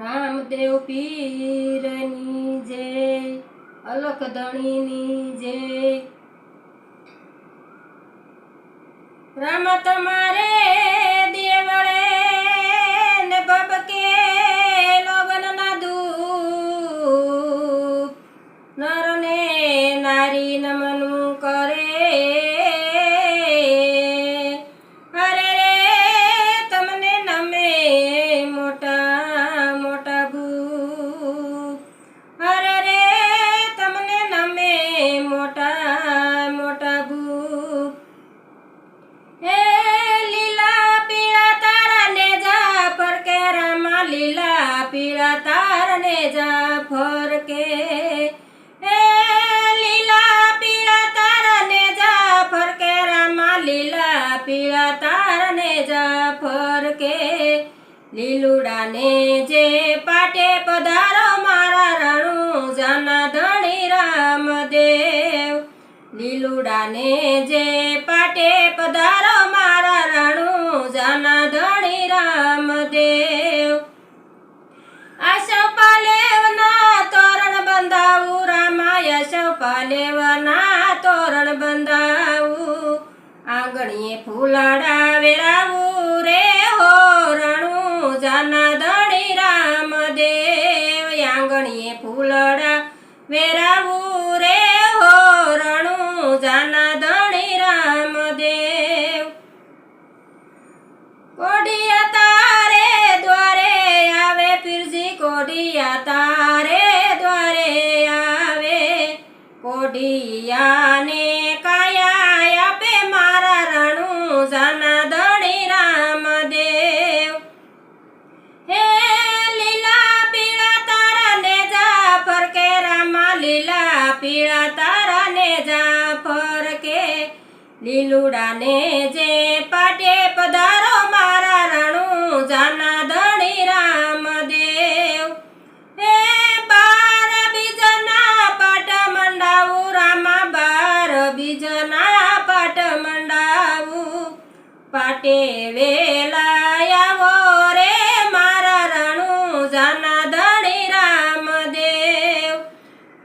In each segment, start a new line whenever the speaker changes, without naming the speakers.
રામદેવ પીરની જય, અલખ ધણીની જય। રામ તમારે દેવળે ને ભબકે લોગનના દૂપ, નર ને નારી નમનું કરે। અરે રે તમને નમે મોટા મોટા ભૂપ, અરે રે તમને નમે મોટા મોટા ભૂપ। હે લીલા પીળા તારાને જાફર કે રામા, લીલા પીળા તારને જાફર કે। હે લીલા પીળા તારને જાફર કે રામા, લીલા પીળા તારને જાફર કે। લીલુડાને જે પાટે પધારો મારા રણુજાના ધણી રામદેવ, લીલુડાને જે પાટે પધારો મારા રણુજાના ધણી રામદેવ। આશવ પાલેવના તોરણ બંધાવું રામા, આશવ પાલેવના તોરણ બંધાવું, આંગણીએ ફૂલડા વેરાવું રે હો રણુજાના ધણી રામદેવ, આંગણીએ ફૂલડા વેરાવું રે હો રણુજાના ધણી રામદેવ। કોડિયા તારે દ્વારે આવે પીરજી, કોડિયા તારે દ્વારે આવે, કોડિયાને કાયા આપે મારા રણુજાના ધણી રામદેવ। હે લીલા પીળા તારાને જાફર કે રામા, લીલા પીળા તારાને જાફર કે। લીલુડાને જે પાટે પધારો મારા રણુજાના ધણી રામદેવ। હે 12 બીજના પાટ મંડાવું રામા, 12 બીજના પાટ મંડાવું, પાટે વેલા આવો રે મારા રણુજાના ધણી રામદેવ,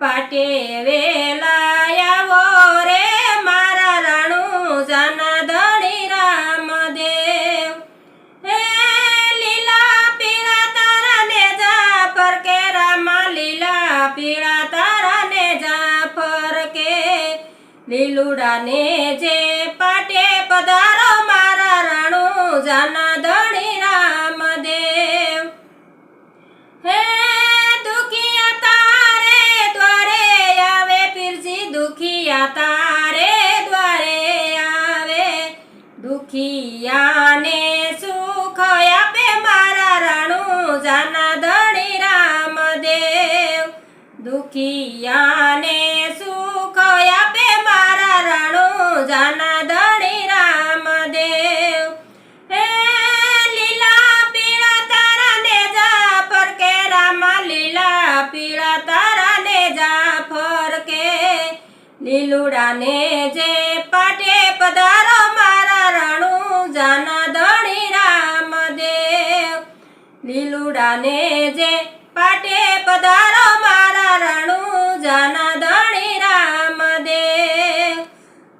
પાટે વેલા આવો રે મારા રણુજાના ધણી રામદેવ। હે લીલા પીળા તારાને જાફર કે રામા, લીલા પીળા તારાને જાફર કે। લીલુડાને જે પાટે પધારો મારા રણુજાના ધણી રામદેવ। હે દુખિયા તારે દ્વારે આવે પીરજી, દુખિયા તારે દ્વારે આવે, દુખિયાને સુખ આપે મારા રણુજાના ધણી રામદેવ, દુખિયાને સુખ આપે મારા રણુજાના ધણી રામદેવ। હે લીલા પીળા તારાને જાફર કે રામા, લીલા પીળા તારાને જાફર કે। લીલુડાને જે પાટે પધારો મારા રણુજાના ધણી રામદેવ, લીલુડાને જે પાટે પધારો મારા રણુજાના ધણી રામદેવ।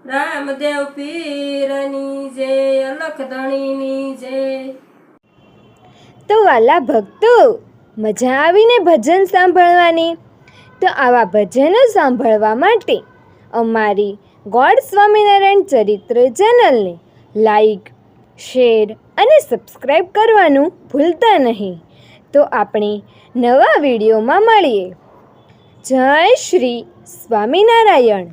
રામદેવ પીરની જય, અલખ ધણીની જય।
તો વાલા ભક્તો, મજા આવીને ભજન સાંભળવાની? તો આવા ભજનો સાંભળવા માટે અમારી ગોડ સ્વામિનારાયણ ચરિત્ર ચેનલને લાઈક, શેર અને સબસ્ક્રાઈબ કરવાનું ભૂલતા નહીં। તો આપણે નવા વિડીયોમાં મળીએ। જય શ્રી સ્વામિનારાયણ।